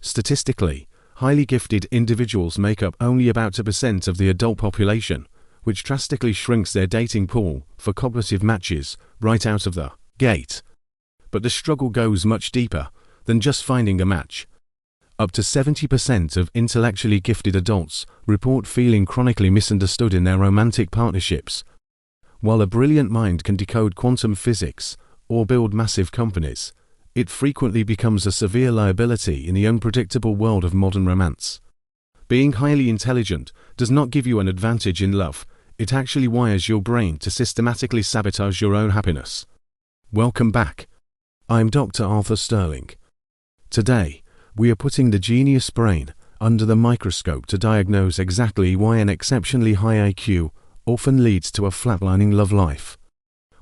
Statistically, highly gifted individuals make up only about 2% of the adult population, which drastically shrinks their dating pool for cognitive matches right out of the gate. But the struggle goes much deeper than just finding a match. Up to 70% of intellectually gifted adults report feeling chronically misunderstood in their romantic partnerships. While a brilliant mind can decode quantum physics or build massive companies, it frequently becomes a severe liability in the unpredictable world of modern romance. Being highly intelligent does not give you an advantage in love, it actually wires your brain to systematically sabotage your own happiness. Welcome back. I'm Dr. Arthur Sterling. Today, we are putting the genius brain under the microscope to diagnose exactly why an exceptionally high IQ often leads to a flatlining love life.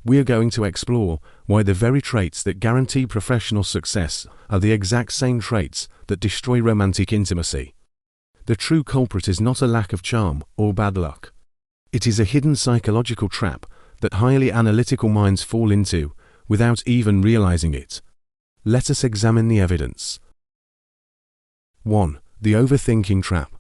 We are going to explore why the very traits that guarantee professional success are the exact same traits that destroy romantic intimacy. The true culprit is not a lack of charm or bad luck. It is a hidden psychological trap that highly analytical minds fall into without even realizing it. Let us examine the evidence. 1. The overthinking trap.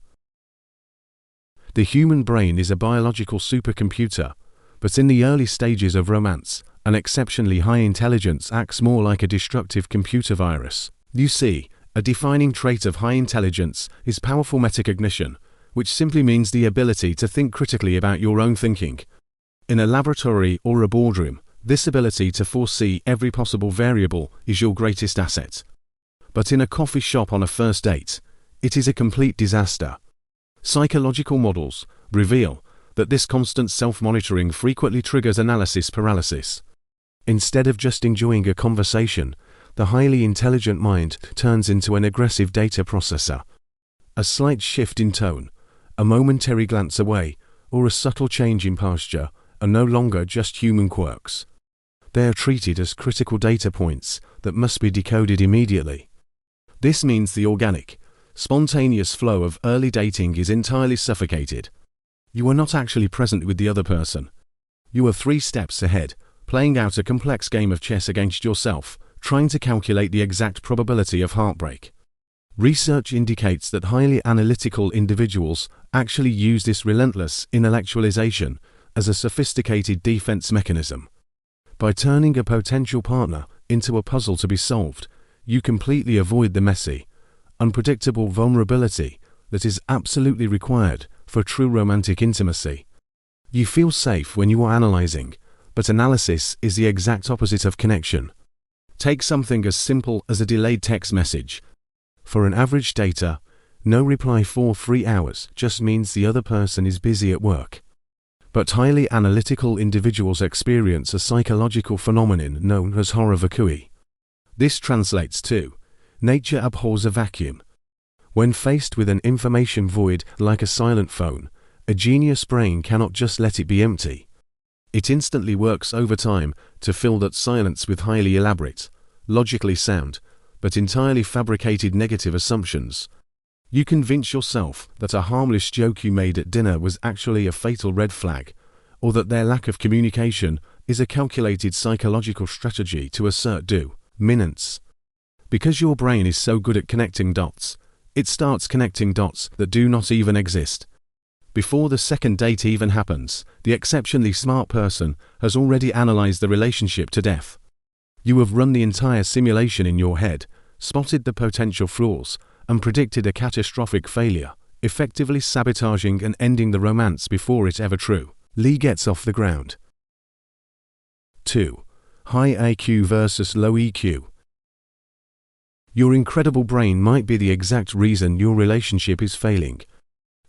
The human brain is a biological supercomputer, but in the early stages of romance, an exceptionally high intelligence acts more like a destructive computer virus. You see, a defining trait of high intelligence is powerful metacognition, which simply means the ability to think critically about your own thinking. In a laboratory or a boardroom, this ability to foresee every possible variable is your greatest asset. But in a coffee shop on a first date, it is a complete disaster. Psychological models reveal that this constant self-monitoring frequently triggers analysis paralysis. Instead of just enjoying a conversation, the highly intelligent mind turns into an aggressive data processor. A slight shift in tone, a momentary glance away, or a subtle change in posture are no longer just human quirks. They are treated as critical data points that must be decoded immediately. This means the organic, spontaneous flow of early dating is entirely suffocated. You are not actually present with the other person. You are 3 steps ahead, playing out a complex game of chess against yourself, trying to calculate the exact probability of heartbreak. Research indicates that highly analytical individuals actually use this relentless intellectualization as a sophisticated defense mechanism. By turning a potential partner into a puzzle to be solved, you completely avoid the messy, unpredictable vulnerability that is absolutely required for true romantic intimacy. You feel safe when you are analyzing, but analysis is the exact opposite of connection. Take something as simple as a delayed text message. For an average dater, no reply for 3 hours just means the other person is busy at work. But highly analytical individuals experience a psychological phenomenon known as horror vacui. This translates to, nature abhors a vacuum. When faced with an information void like a silent phone, a genius brain cannot just let it be empty. It instantly works overtime to fill that silence with highly elaborate, logically sound, but entirely fabricated negative assumptions. You convince yourself that a harmless joke you made at dinner was actually a fatal red flag, or that their lack of communication is a calculated psychological strategy to assert dominance. Because your brain is so good at connecting dots, it starts connecting dots that do not even exist. Before the second date even happens, the exceptionally smart person has already analyzed the relationship to death. You have run the entire simulation in your head, spotted the potential flaws, and predicted a catastrophic failure, effectively sabotaging and ending the romance before it ever truly gets off the ground. 2. High IQ versus low EQ. Your incredible brain might be the exact reason your relationship is failing.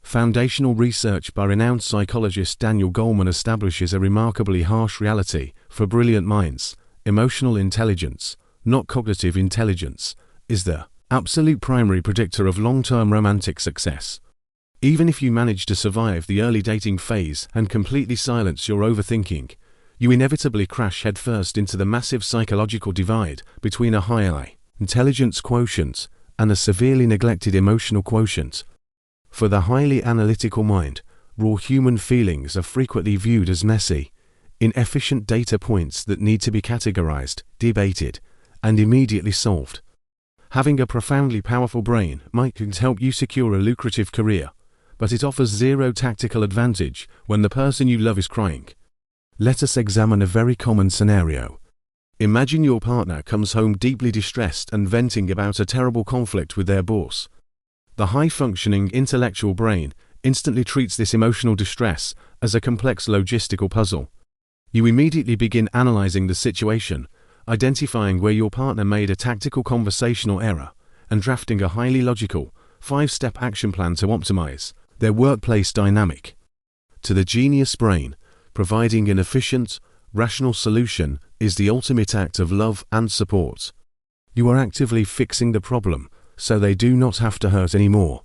Foundational research by renowned psychologist Daniel Goleman establishes a remarkably harsh reality for brilliant minds. Emotional intelligence, not cognitive intelligence, is the absolute primary predictor of long-term romantic success. Even if you manage to survive the early dating phase and completely silence your overthinking, you inevitably crash headfirst into the massive psychological divide between a high intelligence quotient and a severely neglected emotional quotient. For the highly analytical mind, raw human feelings are frequently viewed as messy, inefficient data points that need to be categorized, debated, and immediately solved. Having a profoundly powerful brain might help you secure a lucrative career, but it offers zero tactical advantage when the person you love is crying. Let us examine a very common scenario. Imagine your partner comes home deeply distressed and venting about a terrible conflict with their boss. The high-functioning intellectual brain instantly treats this emotional distress as a complex logistical puzzle. You immediately begin analyzing the situation, identifying where your partner made a tactical conversational error, and drafting a highly logical, 5-step action plan to optimize their workplace dynamic. To the genius brain, providing an efficient, rational solution is the ultimate act of love and support. You are actively fixing the problem so they do not have to hurt anymore.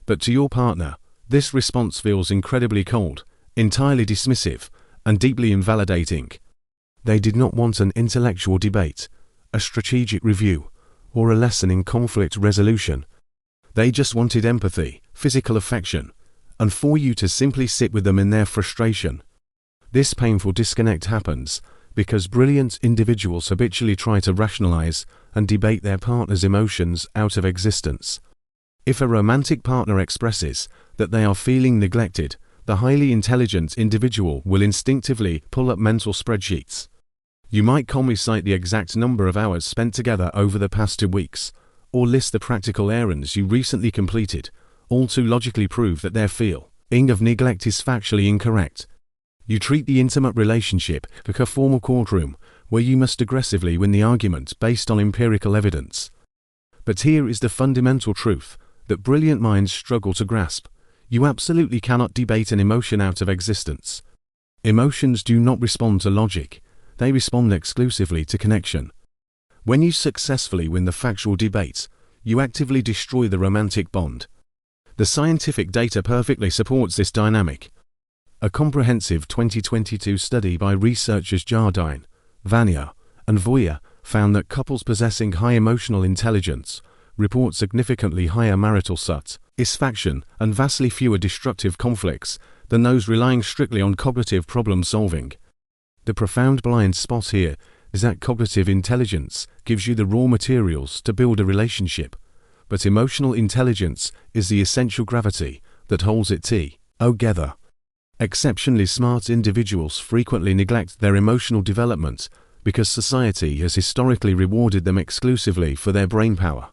But to your partner, this response feels incredibly cold, entirely dismissive, and deeply invalidating. They did not want an intellectual debate, a strategic review, or a lesson in conflict resolution. They just wanted empathy, physical affection, and for you to simply sit with them in their frustration. This painful disconnect happens because brilliant individuals habitually try to rationalize and debate their partner's emotions out of existence. If a romantic partner expresses that they are feeling neglected, the highly intelligent individual will instinctively pull up mental spreadsheets. You might calmly cite the exact number of hours spent together over the past 2 weeks, or list the practical errands you recently completed, all to logically prove that their feeling of neglect is factually incorrect. You treat the intimate relationship like a formal courtroom where you must aggressively win the argument based on empirical evidence. But here is the fundamental truth that brilliant minds struggle to grasp. You absolutely cannot debate an emotion out of existence. Emotions do not respond to logic, they respond exclusively to connection. When you successfully win the factual debate, you actively destroy the romantic bond. The scientific data perfectly supports this dynamic. A comprehensive 2022 study by researchers Jardine, Vanier, and Voyer found that couples possessing high emotional intelligence report significantly higher marital satisfaction and vastly fewer destructive conflicts than those relying strictly on cognitive problem solving. The profound blind spot here is that cognitive intelligence gives you the raw materials to build a relationship, but emotional intelligence is the essential gravity that holds it together. Exceptionally smart individuals frequently neglect their emotional development because society has historically rewarded them exclusively for their brainpower.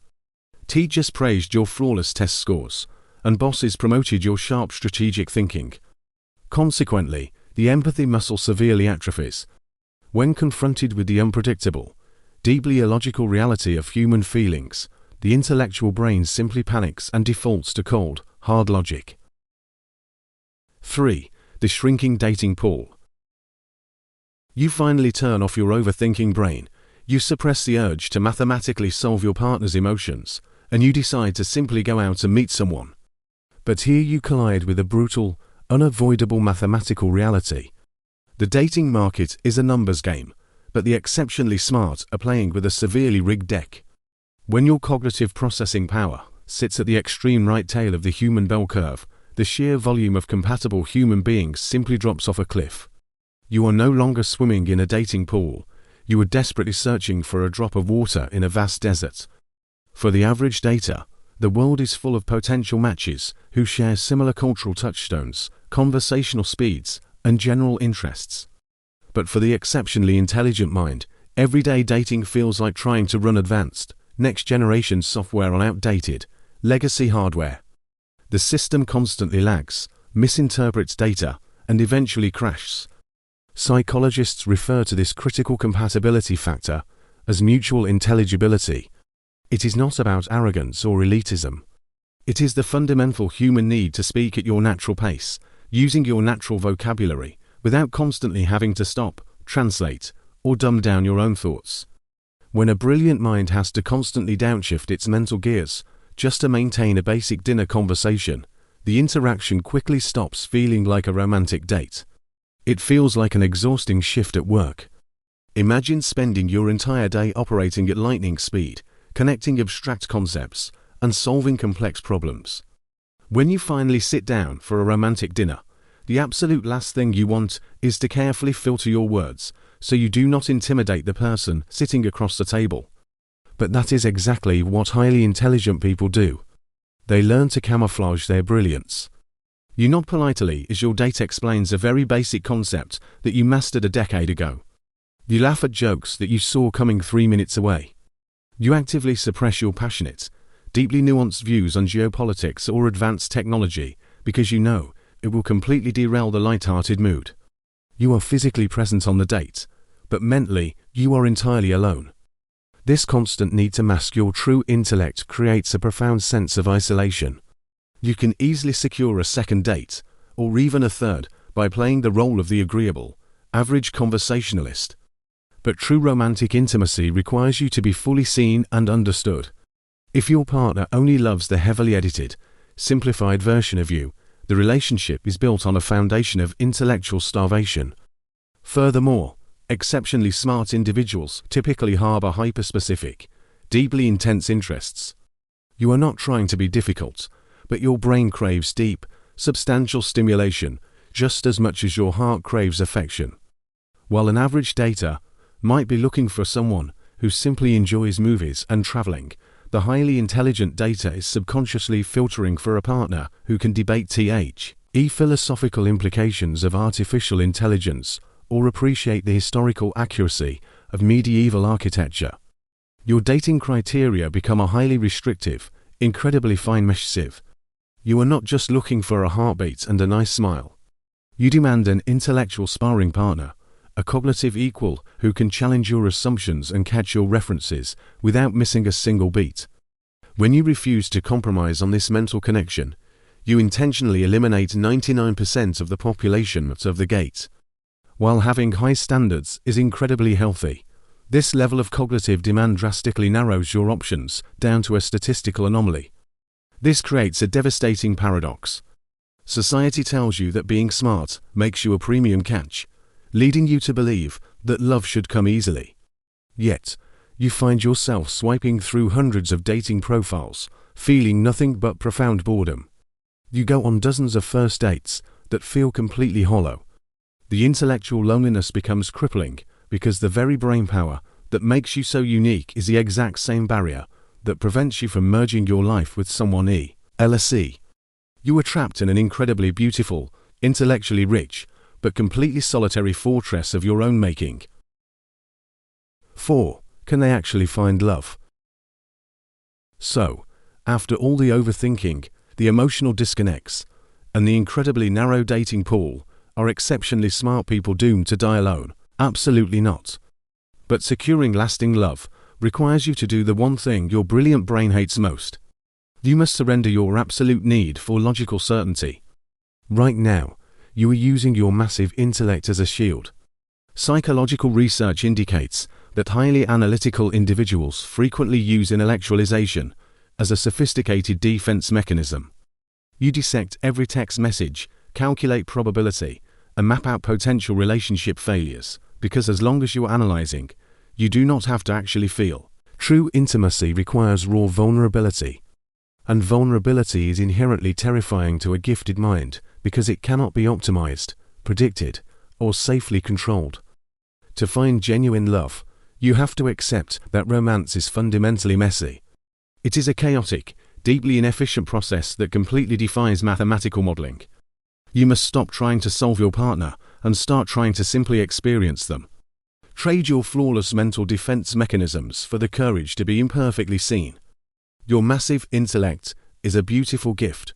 Teachers praised your flawless test scores, and bosses promoted your sharp strategic thinking. Consequently, the empathy muscle severely atrophies. When confronted with the unpredictable, deeply illogical reality of human feelings, the intellectual brain simply panics and defaults to cold, hard logic. 3. The shrinking dating pool. You finally turn off your overthinking brain, you suppress the urge to mathematically solve your partner's emotions, and you decide to simply go out and meet someone. But here you collide with a brutal, unavoidable mathematical reality. The dating market is a numbers game, but the exceptionally smart are playing with a severely rigged deck. When your cognitive processing power sits at the extreme right tail of the human bell curve, the sheer volume of compatible human beings simply drops off a cliff. You are no longer swimming in a dating pool, you are desperately searching for a drop of water in a vast desert. For the average dater, the world is full of potential matches who share similar cultural touchstones, conversational speeds, and general interests. But for the exceptionally intelligent mind, everyday dating feels like trying to run advanced, next-generation software on outdated, legacy hardware. The system constantly lags, misinterprets data, and eventually crashes. Psychologists refer to this critical compatibility factor as mutual intelligibility. It is not about arrogance or elitism. It is the fundamental human need to speak at your natural pace, using your natural vocabulary, without constantly having to stop, translate, or dumb down your own thoughts. When a brilliant mind has to constantly downshift its mental gears just to maintain a basic dinner conversation, the interaction quickly stops feeling like a romantic date. It feels like an exhausting shift at work. Imagine spending your entire day operating at lightning speed, connecting abstract concepts, and solving complex problems. When you finally sit down for a romantic dinner, the absolute last thing you want is to carefully filter your words so you do not intimidate the person sitting across the table. But that is exactly what highly intelligent people do. They learn to camouflage their brilliance. You nod politely as your date explains a very basic concept that you mastered a decade ago. You laugh at jokes that you saw coming 3 minutes away. You actively suppress your passionate, deeply nuanced views on geopolitics or advanced technology because you know it will completely derail the light-hearted mood. You are physically present on the date, but mentally you are entirely alone. This constant need to mask your true intellect creates a profound sense of isolation. You can easily secure a second date, or even a third, by playing the role of the agreeable, average conversationalist. But true romantic intimacy requires you to be fully seen and understood. If your partner only loves the heavily edited, simplified version of you, the relationship is built on a foundation of intellectual starvation. Furthermore, exceptionally smart individuals typically harbor hyperspecific, deeply intense interests. You are not trying to be difficult, but your brain craves deep, substantial stimulation just as much as your heart craves affection. While an average dater might be looking for someone who simply enjoys movies and traveling, the highly intelligent dater is subconsciously filtering for a partner who can debate philosophical implications of artificial intelligence or appreciate the historical accuracy of medieval architecture. Your dating criteria become a highly restrictive, incredibly fine mesh sieve. You are not just looking for a heartbeat and a nice smile. You demand an intellectual sparring partner, a cognitive equal who can challenge your assumptions and catch your references without missing a single beat. When you refuse to compromise on this mental connection, you intentionally eliminate 99% of the population of the gate. While having high standards is incredibly healthy, this level of cognitive demand drastically narrows your options down to a statistical anomaly. This creates a devastating paradox. Society tells you that being smart makes you a premium catch, leading you to believe that love should come easily. Yet, you find yourself swiping through hundreds of dating profiles, feeling nothing but profound boredom. You go on dozens of first dates that feel completely hollow. The intellectual loneliness becomes crippling because the very brainpower that makes you so unique is the exact same barrier that prevents you from merging your life with someone else. You are trapped in an incredibly beautiful, intellectually rich, but completely solitary fortress of your own making. 4. Can they actually find love? So, after all the overthinking, the emotional disconnects, and the incredibly narrow dating pool, are exceptionally smart people doomed to die alone? Absolutely not. But securing lasting love requires you to do the one thing your brilliant brain hates most. You must surrender your absolute need for logical certainty. Right now, you are using your massive intellect as a shield. Psychological research indicates that highly analytical individuals frequently use intellectualization as a sophisticated defense mechanism. You dissect every text message, calculate probability, and map out potential relationship failures, because as long as you are analyzing, you do not have to actually feel. True intimacy requires raw vulnerability. And vulnerability is inherently terrifying to a gifted mind because it cannot be optimized, predicted, or safely controlled. To find genuine love, you have to accept that romance is fundamentally messy. It is a chaotic, deeply inefficient process that completely defies mathematical modeling. You must stop trying to solve your partner and start trying to simply experience them. Trade your flawless mental defense mechanisms for the courage to be imperfectly seen. Your massive intellect is a beautiful gift,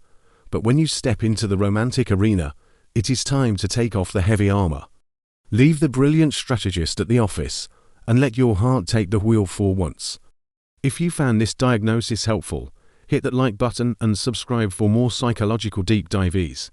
but when you step into the romantic arena, it is time to take off the heavy armor. Leave the brilliant strategist at the office and let your heart take the wheel for once. If you found this diagnosis helpful, hit that like button and subscribe for more psychological deep dives.